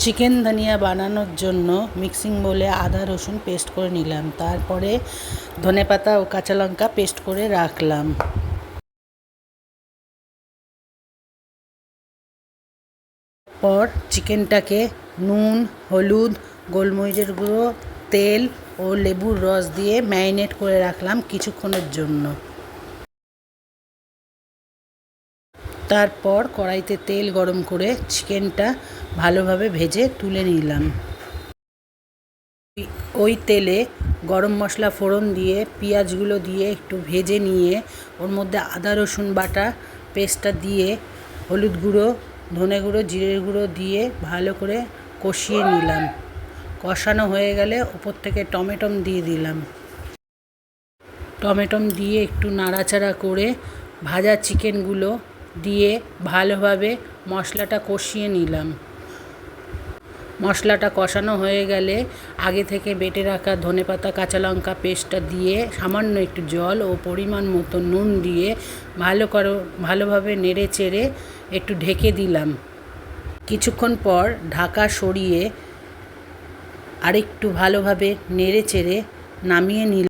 Chicken ধনিয়া বানানোর জন্য মিক্সিং বোলে আদা রসুন পেস্ট করে নিলাম, তারপরে ধনেপাতা ও কাঁচা লঙ্কা পেস্ট করে রাখলাম। পর চিকেনটাকে নুন, হলুদ, গোলমরিচের গুঁড়ো, তেল ও লেবুর রস দিয়ে ম্যারিনেট করে রাখলাম কিছুক্ষণের জন্য। তারপর কড়াইতে তেল গরম করে চিকেনটা ভালোভাবে ভেজে তুলে নিলাম। ওই তেলে গরম মশলা ফোড়ন দিয়ে পেঁয়াজগুলো দিয়ে একটু ভেজে নিয়ে ওর মধ্যে আদা রসুন বাটা পেস্টটা দিয়ে হলুদ গুঁড়ো, ধনে গুঁড়ো, জিরে গুঁড়ো দিয়ে ভালো করে কষিয়ে নিলাম। কষানো হয়ে গেলে উপর থেকে টমেটো দিয়ে দিলাম। টমেটো দিয়ে একটু নাড়াচাড়া করে ভাজা চিকেনগুলো দিয়ে ভালোভাবে মশলাটা কষিয়ে নিলাম। মশলাটা কষানো হয়ে গেলে আগে থেকে বেটে রাখা ধনেপাতা কাঁচা লঙ্কা পেস্টটা দিয়ে সামান্য একটু জল ও পরিমাণ মতো নুন দিয়ে ভালোভাবে নেড়ে চেড়ে একটু ঢেকে দিলাম। কিছুক্ষণ পর ঢাকা সরিয়ে আরেকটু ভালোভাবে নেড়ে চেড়ে নামিয়ে নিলাম।